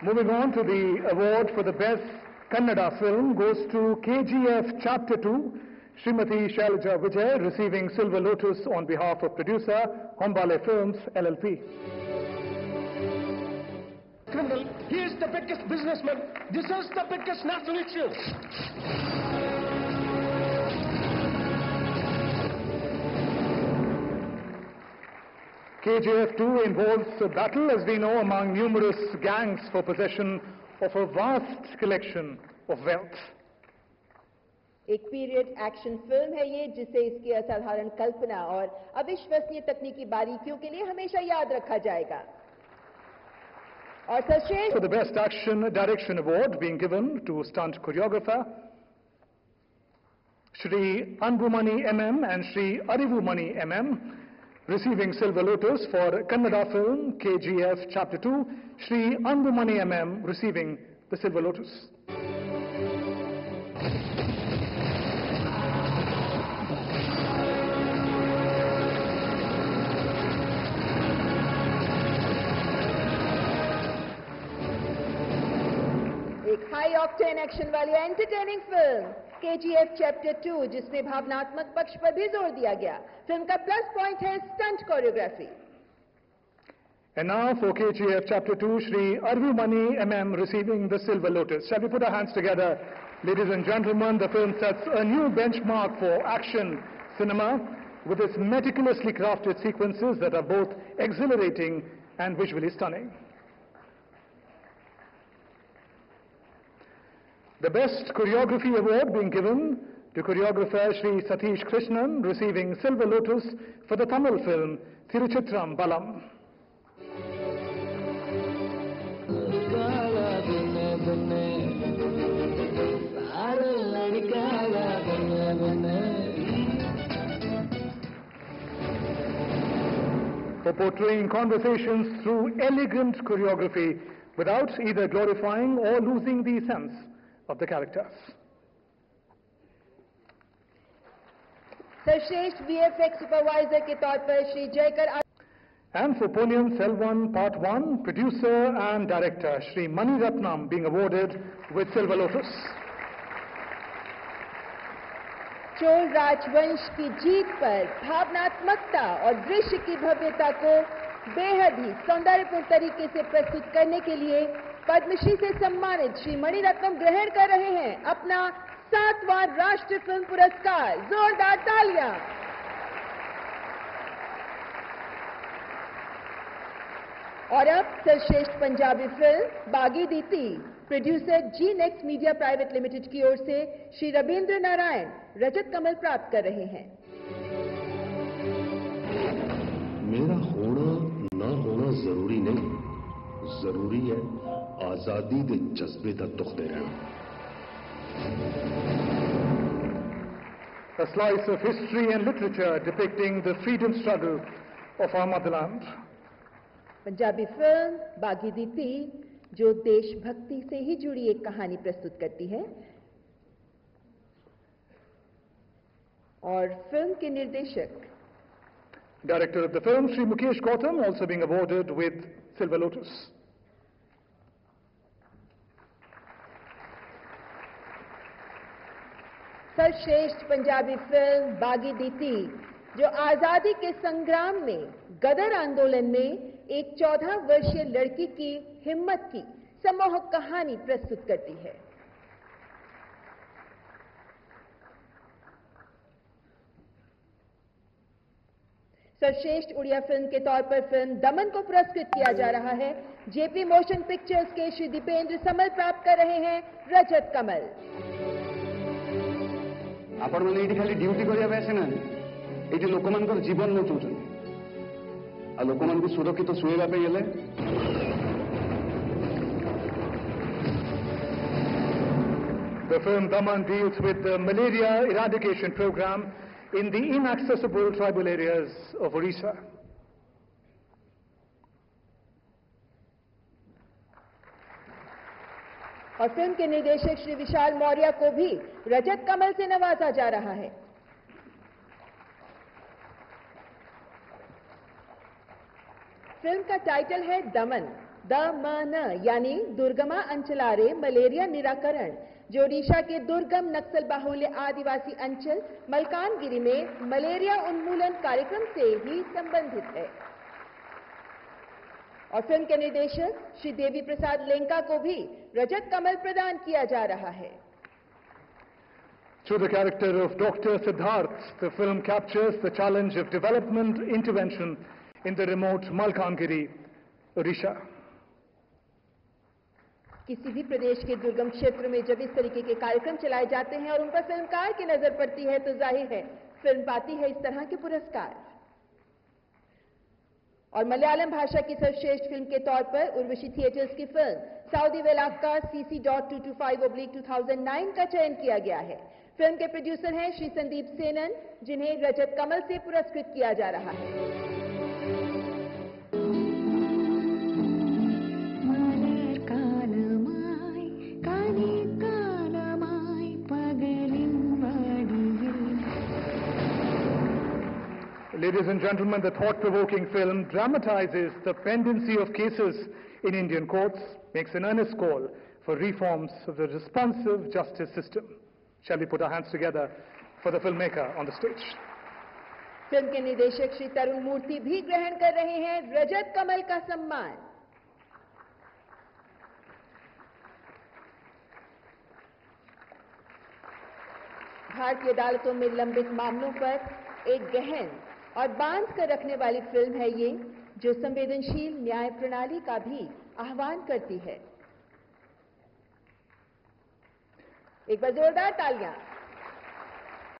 Moving on to the award for the best Kannada film goes to KGF Chapter 2, Srimati Shailaja Vijay, receiving Silver Lotus on behalf of producer Hombale Films LLP. Criminal, he is the biggest businessman. This is the biggest national issue. KGF 2 involves a battle, as we know, among numerous gangs for possession of a vast collection of wealth. एक period action film है ये, जिसे इसकी असाधारण कल्पना और अविश्वसनीय तकनीकी बारीकियों के लिए हमेशा याद रखा जाएगा. और सर्वश्रेष्ठ For the best action direction award being given to stunt choreographer Shri Anbumani MM and Shri Arivumani MM, receiving Silver Lotus for Kannada film KGF Chapter 2, Shri Anbumani MM receiving the Silver Lotus. एक high octane action वाली entertaining film KGF Chapter 2, जिसमें भावनात्मक पक्ष पर भी जोर दिया गया. फिल्म का प्लस पॉइंट है stunt choreography. And now for KGF Chapter 2, Shri Arvumani MM receiving the Silver Lotus. Shall we put our hands together? Ladies and gentlemen, the film sets a new benchmark for action cinema with its meticulously crafted sequences that are both exhilarating and visually stunning. The Best Choreography Award being given to choreographer Shri Satish Krishnan, receiving Silver Lotus for the Tamil film Thiruchitram Balam. For portraying conversations through elegant choreography without either glorifying or losing the sense of the characters. सर्वश्रेष्ठ VFX supervisor के तौर पर Shri Jayakar. And for Ponniyin Selvan Part 1, producer and director Shri Mani Ratnam being awarded with Silver Lotus. Chola राजवंश की जीत पर भावनात्मकता और दृश्य की भव्यता को बेहद ही सौंदर्यपूर्ण तरीके से प्रस्तुत करने के लिए पद्मश्री से सम्मानित श्री मणि रत्नम ग्रहण कर रहे हैं अपना 7वां राष्ट्रीय फिल्म पुरस्कार. जोरदार तालियां. और अब सर्वश्रेष्ठ पंजाबी फिल्म बागी दीती, प्रोड्यूसर जी नेक्स्ट मीडिया प्राइवेट लिमिटेड की ओर से श्री रविंद्र नारायण रजत कमल प्राप्त कर रहे हैं. मेरा होना ना होना जरूरी नहीं, जरूरी है आजादी के जज्बे का तुखते रहना. A slice of history and literature depicting the freedom struggle of our motherland. Punjabi film बागी दीती, जो देशभक्ति से ही जुड़ी एक कहानी प्रस्तुत करती है, और फिल्म के निर्देशक Director of the film Shri Mukesh Gautam also being awarded with Silver Lotus. सर्वश्रेष्ठ पंजाबी फिल्म बागी दीती, जो आजादी के संग्राम में गदर आंदोलन में एक 14 वर्षीय लड़की की हिम्मत की सम्मोहक कहानी प्रस्तुत करती है. सर्वश्रेष्ठ उड़िया फिल्म के तौर पर फिल्म दमन को पुरस्कृत किया जा रहा है. जेपी मोशन पिक्चर्स के श्री दीपेंद्र समल प्राप्त कर रहे हैं रजत कमल. आपण मैंने ये खाली ड्यूटी करने आसे ना, ये लोक मान जीवन बचाऊँ आ लोक मान सुरक्षित शुएगा गले The film Daman deals with the malaria eradication program in the inaccessible tribal areas of Orissa. और फिल्म के निर्देशक श्री विशाल मौर्य को भी रजत कमल से नवाजा जा रहा है. फिल्म का टाइटल है दमन, दमन यानी दुर्गमा अंचलारे मलेरिया निराकरण, जो ओडिशा के दुर्गम नक्सल बाहुल्य आदिवासी अंचल मलकानगिरी में मलेरिया उन्मूलन कार्यक्रम से ही संबंधित है। और फिल्म के निर्देशक श्री देवी प्रसाद लेंका को भी रजत कमल प्रदान किया जा रहा है। Through the character of Dr. Siddharth, the film captures the challenge of development intervention in the remote Malkangiri, Odisha. किसी भी प्रदेश के दुर्गम क्षेत्र में जब इस तरीके के कार्यक्रम चलाए जाते हैं और उन पर फिल्मकार की नजर पड़ती है तो जाहिर है फिल्म पाती है इस तरह के पुरस्कार। और मलयालम भाषा की सर्वश्रेष्ठ फिल्म के तौर पर उर्वशी थिएटर्स की फिल्म साउदी वेलाक्का CC.225/2009 का चयन किया गया है। फिल्म के प्रोड्यूसर हैं श्री संदीप सेनन, जिन्हें रजत कमल से पुरस्कृत किया जा रहा है। Ladies and gentlemen, the thought-provoking film dramatizes the pendency of cases in Indian courts, makes an earnest call for reforms of the responsive justice system. Shall we put our hands together for the filmmaker on the stage? Film के निर्देशक श्री तरुण मूर्ति भी ग्रहण कर रहे हैं रजत कमल का सम्मान। भारतीय अदालतों में लंबित मामलों पर एक गहन और बांध कर रखने वाली फिल्म है ये, जो संवेदनशील न्याय प्रणाली का भी आह्वान करती है। एक बार जोरदार तालियां।